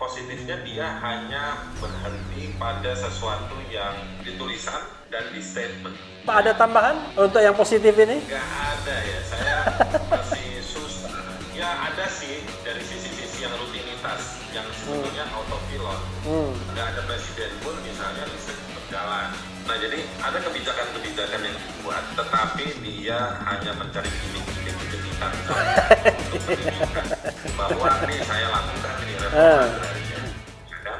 Positifnya dia hanya berhenti pada sesuatu yang ditulisan dan di statement. Pak, ada tambahan untuk yang positif ini? Nggak ada ya, saya masih susah. Ya ada sih dari sisi-sisi yang rutinitas, yang sebetulnya autopilot. Nggak ada presiden pun misalnya listrik berjalan. Nah jadi ada kebijakan-kebijakan yang dibuat, tetapi dia hanya mencari gimmick-gimmick kejutan untuk menunjukkan bahwa ini saya lakukan ini reforma agraria. Ya kan?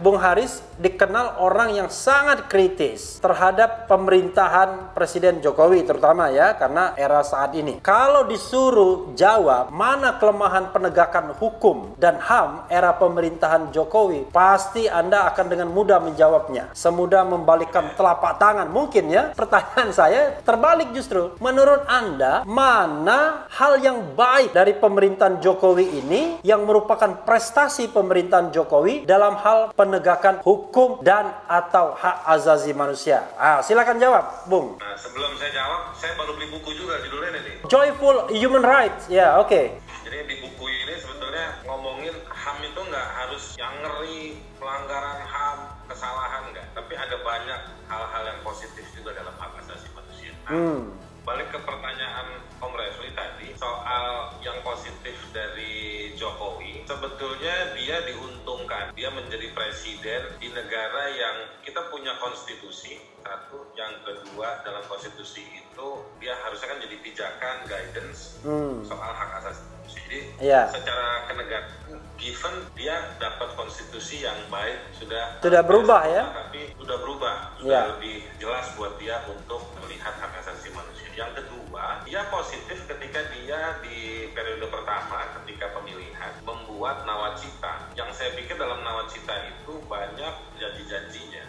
Bung Haris dikenal orang yang sangat kritis terhadap pemerintahan Presiden Jokowi terutama ya, karena era saat ini. Kalau disuruh jawab mana kelemahan penegakan hukum dan HAM era pemerintahan Jokowi, pasti Anda akan dengan mudah menjawabnya. Semudah membalikkan telapak tangan mungkin ya. Pertanyaan saya terbalik justru. Menurut Anda, mana hal yang baik dari pemerintahan Jokowi ini yang merupakan prestasi pemerintahan Jokowi dalam hal penegakan hukum dan atau hak asasi manusia? Silakan jawab, Bung. Nah, sebelum saya jawab, saya baru beli buku juga judulnya ini. Joyful Human Rights, ya, oke. Jadi di buku ini sebetulnya ngomongin HAM itu nggak harus yang ngeri, pelanggaran HAM, kesalahan nggak. Tapi ada banyak hal-hal yang positif juga dalam hak asasi manusia. Nah, balik ke pertanyaan Om Refli tadi soal yang positif dari Jokowi, sebetulnya dia diuntungkan, dia menjadi presiden di negara yang kita punya konstitusi, satu, yang kedua dalam konstitusi itu dia harusnya kan jadi pijakan, guidance soal hak asasi manusia. Jadi secara kenegaraan, given dia dapat konstitusi yang baik, sudah berubah ya, tapi sudah berubah, sudah lebih jelas buat dia untuk melihat hak asasi manusia. Yang kedua, dia positif ketika dia di periode pertama ketika pemilihan membuat nawacita. Yang saya pikir dalam nawacita itu banyak janji-janjinya.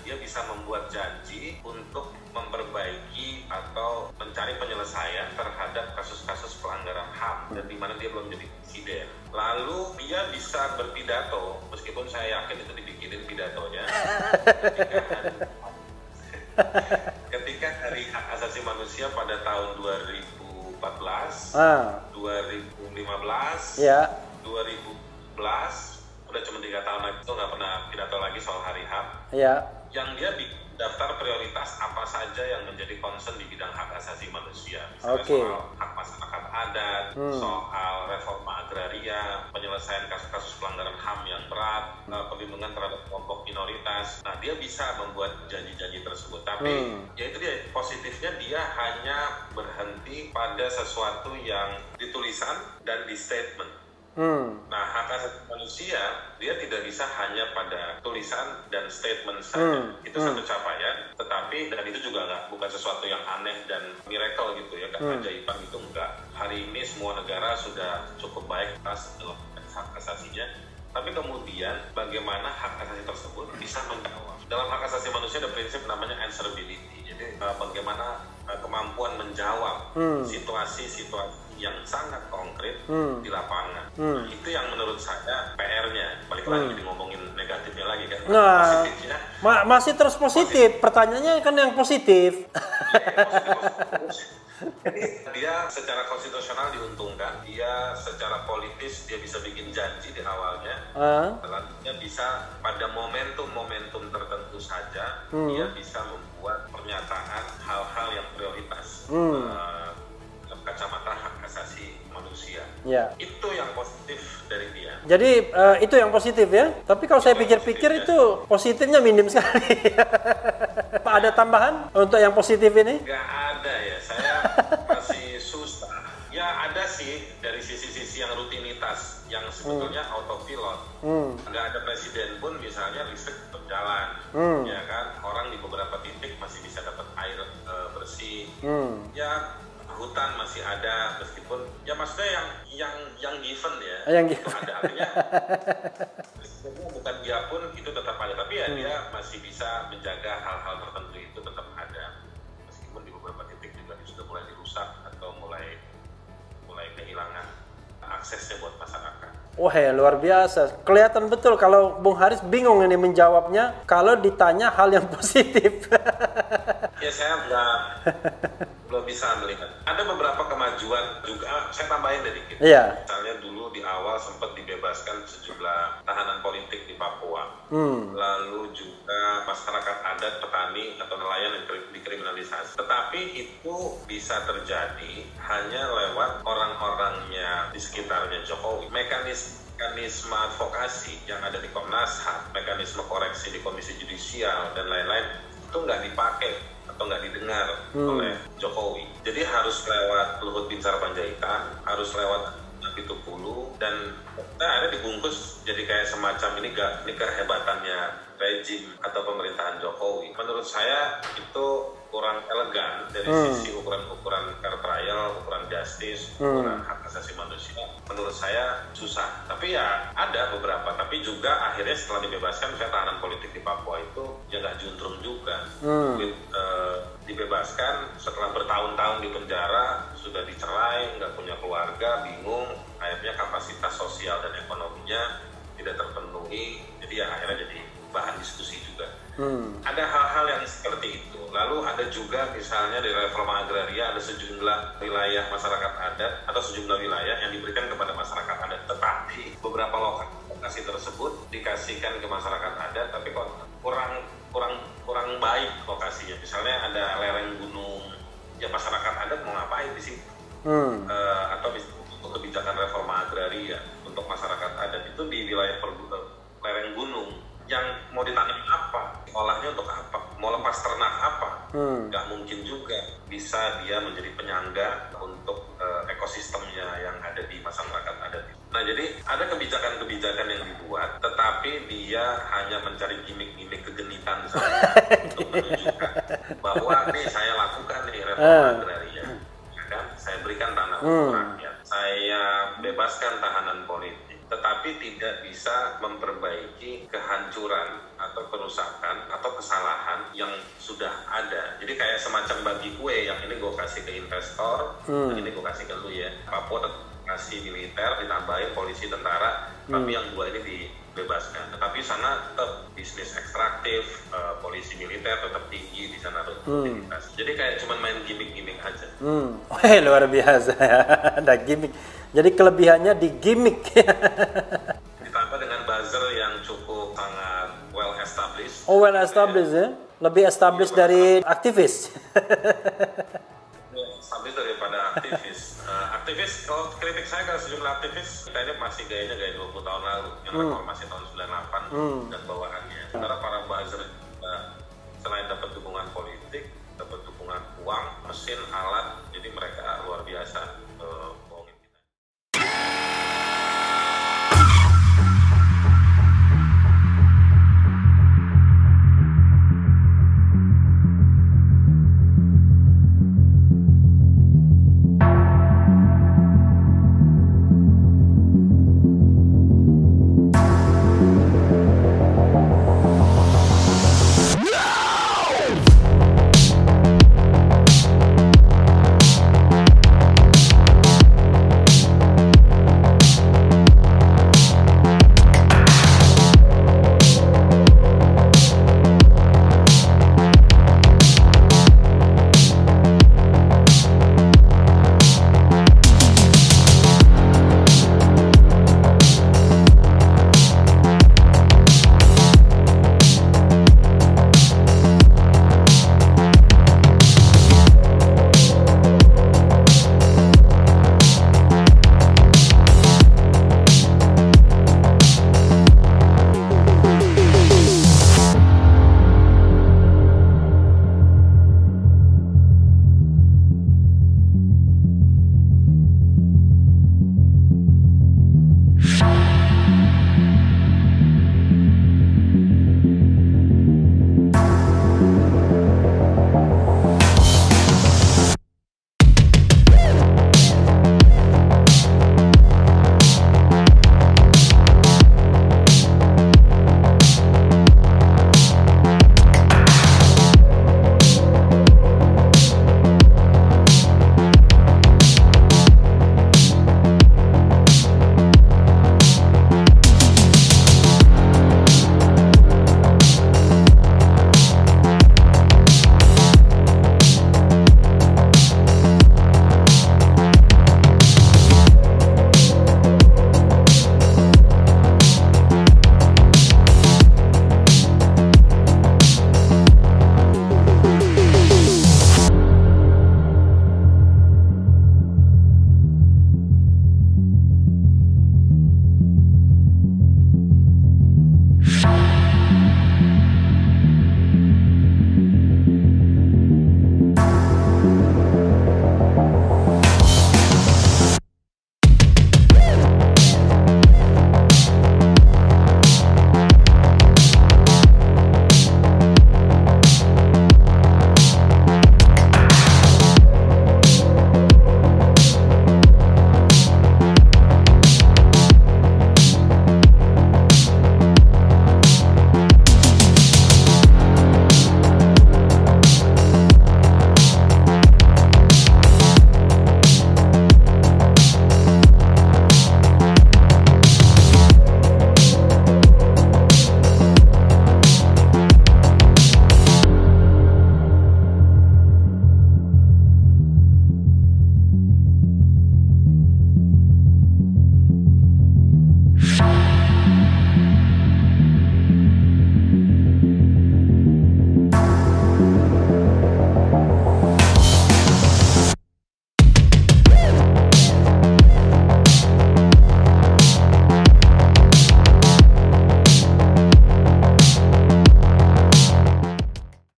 Dia bisa membuat janji untuk memperbaiki atau mencari penyelesaian terhadap kasus-kasus pelanggaran HAM dan di mana dia belum jadi presiden. Lalu dia bisa berpidato, meskipun saya yakin itu dibikinin pidatonya. Ketika Hari Hak Asasi Manusia pada tahun 2014, 2015, 2011, udah cuma 3 tahun lagi, itu nggak pernah pidato lagi soal Hari HAM. Yang dia daftar prioritas apa saja yang menjadi concern di bidang hak asasi manusia, misalnya soal hak masyarakat adat, soal reforma agraria, penyelesaian kasus-kasus pelanggaran HAM yang berat, perlindungan terhadap kelompok minoritas. Nah, dia bisa membuat janji-janji tersebut, tapi ya itu dia, positifnya dia hanya berhenti pada sesuatu yang ditulisan dan di statement. Nah, hak asasi manusia dia tidak bisa hanya pada tulisan dan statement saja. Itu satu capaian, tetapi dan itu juga bukan sesuatu yang aneh dan miracle gitu ya, keajaiban itu enggak. Hari ini semua negara sudah cukup baik atas hak asasinya, tapi kemudian bagaimana hak asasi tersebut bisa menjawab. Dalam hak asasi manusia ada prinsip namanya answerability. Jadi bagaimana kemampuan menjawab situasi-situasi yang sangat konkret di lapangan. Itu yang menurut saya PR-nya. Balik lagi ngomongin negatifnya lagi kan. Positifnya masih terus positif. Pertanyaannya kan yang positif. Jadi dia secara konstitusional diuntungkan, dia secara politis dia bisa bikin janji di awalnya, selanjutnya bisa pada momentum-momentum tertentu saja dia bisa membuat pernyataan hal-hal yang prioritas dalam kacamata hak asasi manusia. Itu yang positif dari dia. Jadi itu yang positif ya. Tapi kalau saya pikir-pikir itu positifnya minim sekali. Pak, ada tambahan untuk yang positif ini? Nggak ada ya, saya masih susah. Ya ada sih dari sisi-sisi yang rutinitas, yang sebetulnya autopilot. Nggak ada presiden pun misalnya listrik berjalan, ya kan. Orang di beberapa titik masih bisa dapat air bersih. Ya hutan masih ada, meskipun ya maksudnya yang given ya, itu ada, artinya bukan dia pun itu tetap ada, tapi ya dia masih bisa menjaga hal-hal tertentu itu tetap ada. Wah, luar biasa. Kelihatan betul kalau Bung Haris bingung ini menjawabnya kalau ditanya hal yang positif. Ya, saya belum bisa melihat. Ada beberapa kemajuan juga, saya tambahin sedikit. Iya. Misalnya dulu di awal sempat dibebaskan sejumlah tahanan politik di Papua. Lalu juga masyarakat adat, petani, atau nelayan yang dikriminalisasi. Tetapi itu bisa terjadi hanya lewat orang-orangnya di sekitarnya Jokowi. Mekanisme advokasi yang ada di Komnas HAM, mekanisme koreksi di Komisi Judisial, dan lain-lain, itu nggak dipakai atau nggak didengar oleh Jokowi. Jadi harus lewat Luhut Binsar Panjaitan, harus lewat Pitupulu, dan akhirnya dibungkus jadi kayak semacam ini kehebatannya rejim atau pemerintahan Jokowi. Menurut saya itu kurang elegan dari sisi ukuran fair trial, ukuran justice, ukuran hak asasi manusia. Menurut saya susah. Tapi ya ada beberapa. Tapi juga akhirnya setelah dibebaskan, misalnya tahanan politik di Papua itu ya nggak juntrung juga. Dibebaskan setelah bertahun-tahun di penjara, sudah dicerai, nggak punya keluarga, bingung, akhirnya kapasitas sosial dan ekonominya tidak terpenuhi. Jadi ya akhirnya jadi bahan diskusi juga. Ada hal-hal yang seperti itu. Lalu ada juga misalnya di reforma agraria ada sejumlah wilayah masyarakat adat atau sejumlah wilayah yang diberikan kepada masyarakat adat, tetapi beberapa lokasi tersebut dikasihkan ke masyarakat adat tapi kok kurang baik lokasinya. Misalnya ada lereng gunung, ya masyarakat adat mau ngapain di situ? Atau untuk kebijakan reforma agraria untuk masyarakat adat itu di wilayah lereng gunung, yang mau ditanam apa, olahnya untuk apa, mau lepas ternak apa, nggak mungkin juga bisa dia menjadi penyangga untuk ekosistemnya yang ada di masyarakat adat. Nah, jadi ada kebijakan-kebijakan yang dibuat, tetapi dia hanya mencari gimmick-gimmick kegenitan saja untuk menunjukkan bahwa nih saya lakukan nih reforma agraria, ya kan? Saya berikan tanah untuk rakyat, saya bebaskan tahanan politik, tetapi tidak bisa memperbaiki kehancuran atau kerusakan atau kesalahan yang sudah ada. Jadi kayak semacam bagi kue, yang ini gue kasih ke investor, yang ini gue kasih ke lu ya. Papua tetap kasih militer, ditambahin polisi, tentara, tapi yang dua ini dibebaskan. Tetapi sana tetap bisnis ekstraktif, polisi militer tetap tinggi di sana rutinitas. Jadi kayak cuma main gimmick-gimmick aja. Wah, luar biasa. Ada gimmick. Jadi kelebihannya di gimmick. Ditambah dengan buzzer yang cukup sangat well established. Oh, well established ya? Lebih established dari aktivis. Established daripada aktivis. Aktivis, kalau kritik saya ke sejumlah aktivis, kita ini masih gaya 20 tahun lalu, yang reformasi tahun 98 dan bawaannya. Sementara para buzzer